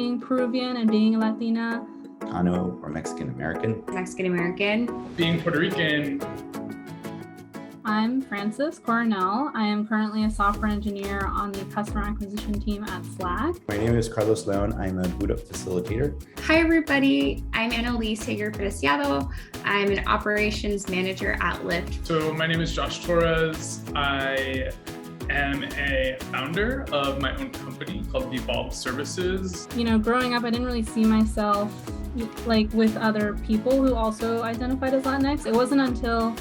being Peruvian and being a Latina. Chicano or Mexican American. Mexican American. Being Puerto Rican. I'm Frances Coronel. I am currently a software engineer on the customer acquisition team at Slack. My name is Carlos Leon. I'm a BootUp facilitator. Hi, everybody. I'm Annalise Hager-Preciado. I'm an operations manager at Lyft. So my name is Josh Torres. I am a founder of my own company called Evolve Services. You know, growing up, I didn't really see myself like with other people who also identified as Latinx. It wasn't until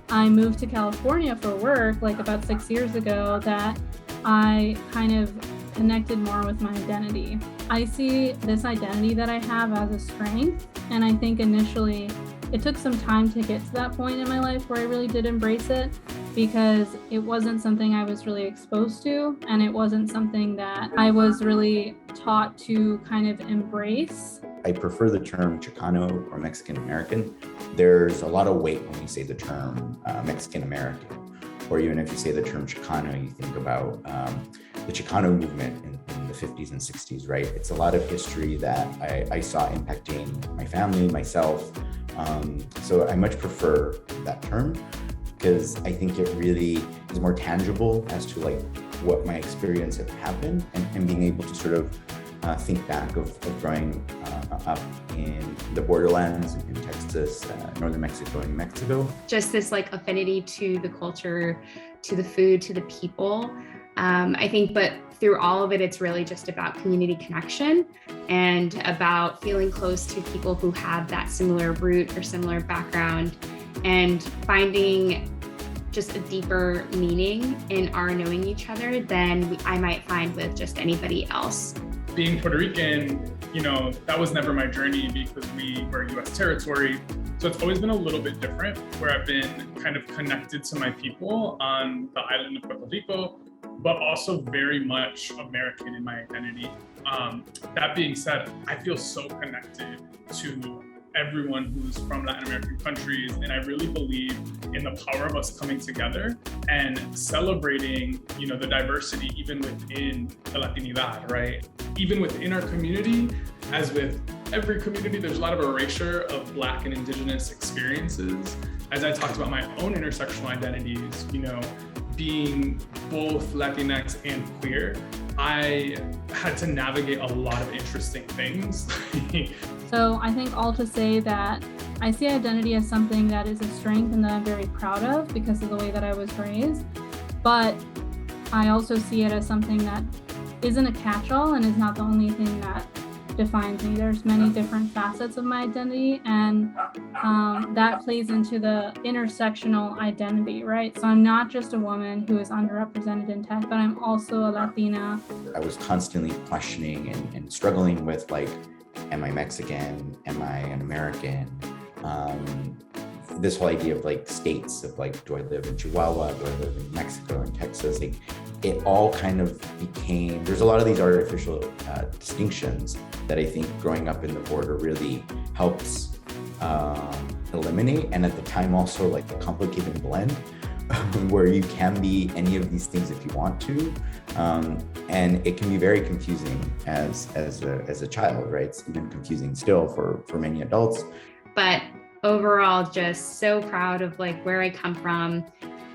I moved to California for work, like about 6 years ago, that I kind of connected more with my identity. I see this identity that I have as a strength, and I think initially it took some time to get to that point in my life where I really did embrace it, because it wasn't something I was really exposed to, and it wasn't something that I was really taught to kind of embrace. I prefer the term Chicano or Mexican American. There's a lot of weight when we say the term Mexican American, or even if you say the term Chicano, you think about the Chicano movement in the 50s and 60s, right? It's a lot of history that I saw impacting my family, myself. So I much prefer that term because I think it really is more tangible as to like what my experience have happened and being able to sort of think back of growing up in the borderlands in Texas, northern Mexico, and New Mexico. Just this like affinity to the culture, to the food, to the people. I think, but through all of it, it's really just about community connection and about feeling close to people who have that similar root or similar background, and finding just a deeper meaning in our knowing each other than I might find with just anybody else. Being Puerto Rican, you know, that was never my journey because we were US territory. So it's always been a little bit different, where I've been kind of connected to my people on the island of Puerto Rico, but also very much American in my identity. That being said, I feel so connected to everyone who's from Latin American countries, and I really believe in the power of us coming together and celebrating, you know, the diversity even within the Latinidad, right? Even within our community, as with every community, there's a lot of erasure of Black and Indigenous experiences. As I talked about my own intersectional identities, you know, being both Latinx and queer, I had to navigate a lot of interesting things. So I think all to say that I see identity as something that is a strength and that I'm very proud of because of the way that I was raised. But I also see it as something that isn't a catch-all and is not the only thing that defines me. There's many different facets of my identity, and that plays into the intersectional identity, right? So I'm not just a woman who is underrepresented in tech, but I'm also a Latina. I was constantly questioning and struggling with like, am I Mexican? Am I an American? This whole idea of like states of like, do I live in Chihuahua? Do I live in Mexico and Texas? Like, it all kind of became, there's a lot of these artificial distinctions that I think growing up in the border really helps eliminate. And at the time also like a complicated blend where you can be any of these things if you want to. And it can be very confusing as a child, right? It's even confusing still for many adults. But overall, just so proud of like where I come from.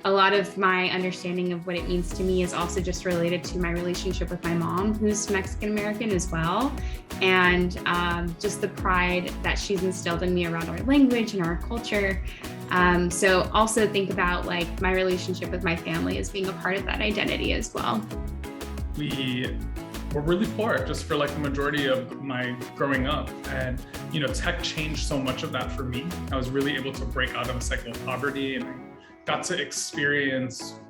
A lot of my understanding of what it means to me is also just related to my relationship with my mom, who's Mexican American as well. And just the pride that she's instilled in me around our language and our culture. So also think about like my relationship with my family as being a part of that identity as well. We were really poor just for like the majority of my growing up. And, you know, tech changed so much of that for me. I was really able to break out of a cycle of poverty, and I got to experience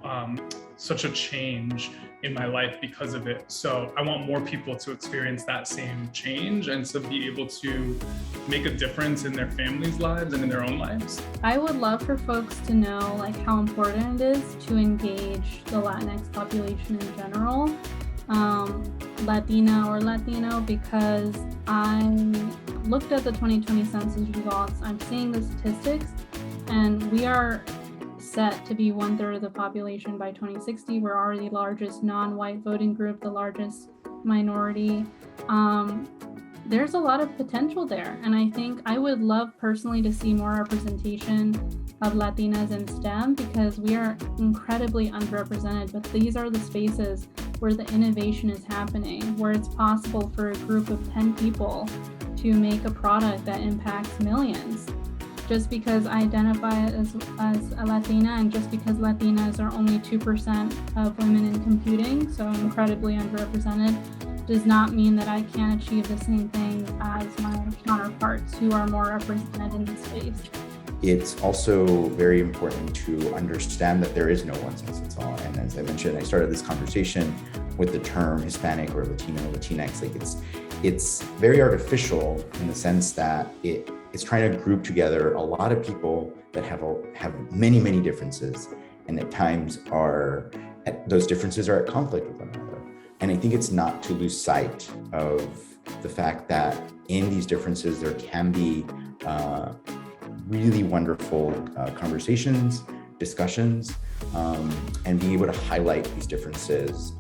such a change in my life because of it. So I want more people to experience that same change and to be able to make a difference in their families' lives and in their own lives. I would love for folks to know like how important it is to engage the Latinx population in general, Latina or Latino, because I looked at the 2020 census results, I'm seeing the statistics, and we are set to be 1/3 of the population by 2060. We're already the largest non-white voting group, the largest minority. there's a lot of potential there. And I think I would love personally to see more representation of Latinas in STEM, because we are incredibly underrepresented, but these are the spaces where the innovation is happening, where it's possible for a group of 10 people to make a product that impacts millions. Just because I identify as a Latina, and just because Latinas are only 2% of women in computing, so incredibly underrepresented, does not mean that I can't achieve the same thing as my counterparts who are more represented in this space. It's also very important to understand that there is no one size fits all. And as I mentioned, I started this conversation with the term Hispanic or Latino, Latinx. Like it's very artificial in the sense that it's trying to group together a lot of people that have many, many differences, and at times those differences are at conflict with one another. And I think it's not to lose sight of the fact that in these differences there can be really wonderful conversations, discussions, and being able to highlight these differences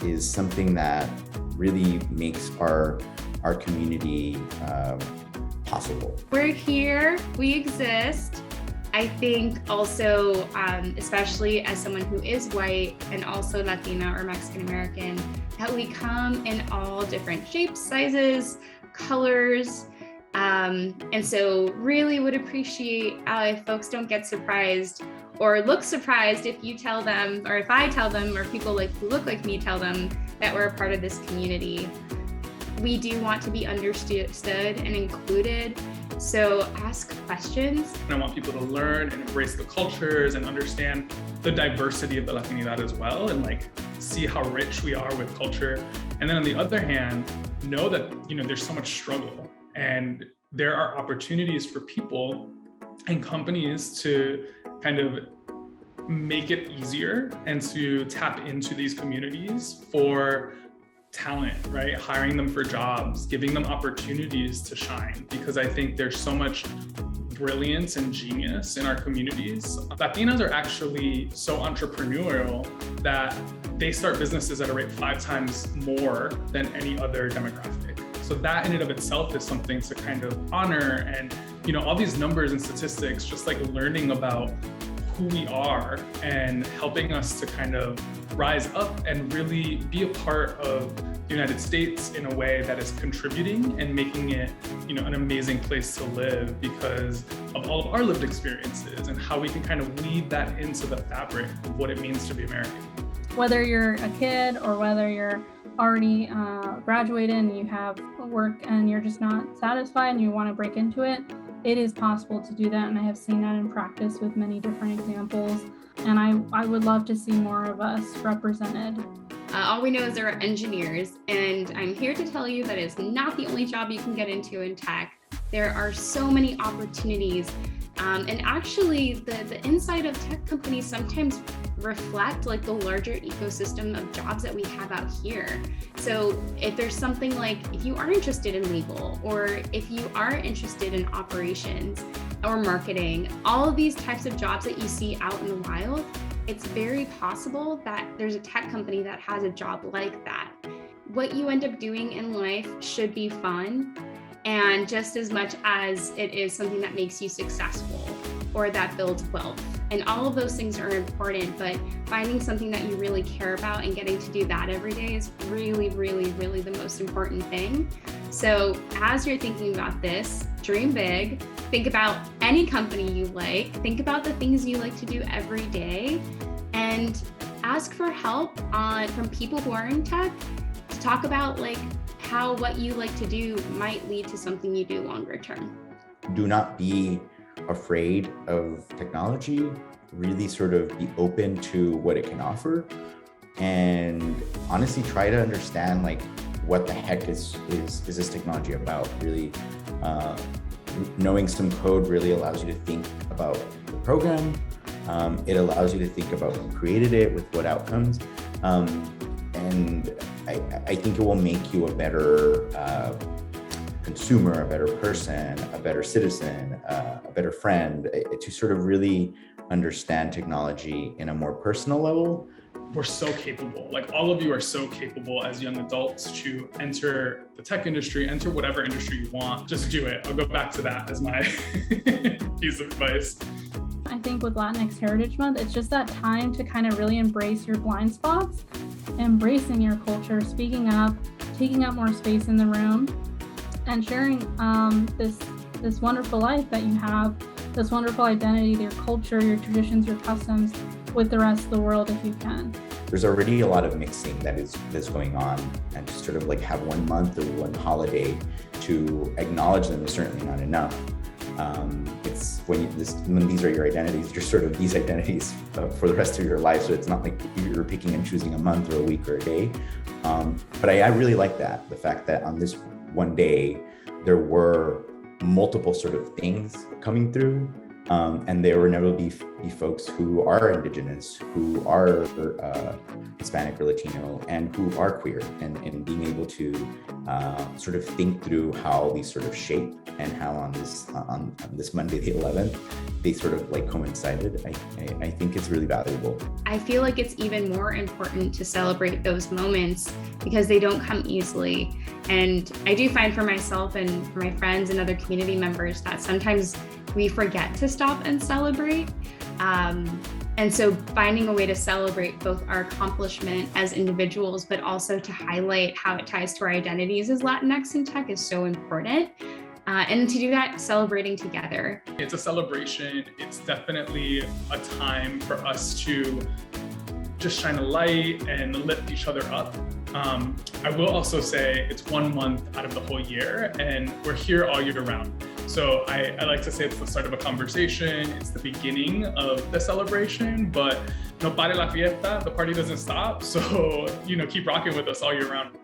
is something that really makes our community possible. We're here, we exist. I think also, especially as someone who is white and also Latina or Mexican American, that we come in all different shapes, sizes, colors. And so really would appreciate if folks don't get surprised or look surprised if you tell them, or if I tell them, or people who look like me tell them that we're a part of this community. We do want to be understood and included. So ask questions. And I want people to learn and embrace the cultures and understand the diversity of the Latinidad as well, and see how rich we are with culture. And then on the other hand, know that there's so much struggle, and there are opportunities for people and companies to kind of make it easier and to tap into these communities for talent, right? Hiring them for jobs, giving them opportunities to shine, because I think there's so much brilliance and genius in our communities. Latinas are actually so entrepreneurial that they start businesses at a rate 5 times more than any other demographic. So that in and of itself is something to kind of honor. And all these numbers and statistics, just learning about who we are and helping us to kind of rise up and really be a part of the United States in a way that is contributing and making it, an amazing place to live because of all of our lived experiences and how we can kind of weave that into the fabric of what it means to be American. Whether you're a kid or whether you're already graduated and you have work and you're just not satisfied and you want to break into it, it is possible to do that. And I have seen that in practice with many different examples. And I would love to see more of us represented. All we know is there are engineers, and I'm here to tell you that is not the only job you can get into in tech. There are so many opportunities. And actually, the inside of tech companies sometimes reflect the larger ecosystem of jobs that we have out here. So if there's something if you are interested in legal, or if you are interested in operations or marketing, all of these types of jobs that you see out in the wild, it's very possible that there's a tech company that has a job like that. What you end up doing in life should be fun, and just as much as it is something that makes you successful or that builds wealth. And all of those things are important, but finding something that you really care about and getting to do that every day is really, really, really the most important thing. So as you're thinking about this, dream big, think about any company you like, think about the things you like to do every day, and ask for help from people who are in tech to talk about how what you like to do might lead to something you do longer term. Do not be afraid of technology. Really sort of be open to what it can offer, and honestly try to understand what the heck is this technology about. Really knowing some code really allows you to think about the program. It allows you to think about who created it, with what outcomes, and I think it will make you a better consumer, a better person, a better citizen, a better friend, to sort of really understand technology in a more personal level we're so capable. Like all of you are so capable as young adults to enter the tech industry, enter whatever industry you want. Just do it. I'll go back to that as my piece of advice. I think with Latinx Heritage Month, it's just that time to kind of really embrace your blind spots, embracing your culture, speaking up, taking up more space in the room, and sharing this wonderful life that you have, this wonderful identity, your culture, your traditions, your customs, with the rest of the world if you can. There's already a lot of mixing that's going on, and to sort of like have one month or one holiday to acknowledge them is certainly not enough. It's when these are your identities, you're sort of these identities for the rest of your life. So it's not like you're picking and choosing a month or a week or a day. But I really like that, the fact that on this one day, there were multiple sort of things coming through. And there will never be folks who are Indigenous, who are Hispanic or Latino, and who are queer, and being able to sort of think through how these sort of shape and how on this Monday the 11th they sort of like coincided. I think it's really valuable. I feel like it's even more important to celebrate those moments because they don't come easily. And I do find for myself and for my friends and other community members that sometimes we forget to stop and celebrate. And so finding a way to celebrate both our accomplishment as individuals, but also to highlight how it ties to our identities as Latinx in tech is so important. And to do that, celebrating together. It's a celebration. It's definitely a time for us to just shine a light and lift each other up. I will also say it's 1 month out of the whole year, and we're here all year round. So I like to say it's the start of a conversation, it's the beginning of the celebration, but no pare la fiesta, the party doesn't stop. So, keep rocking with us all year round.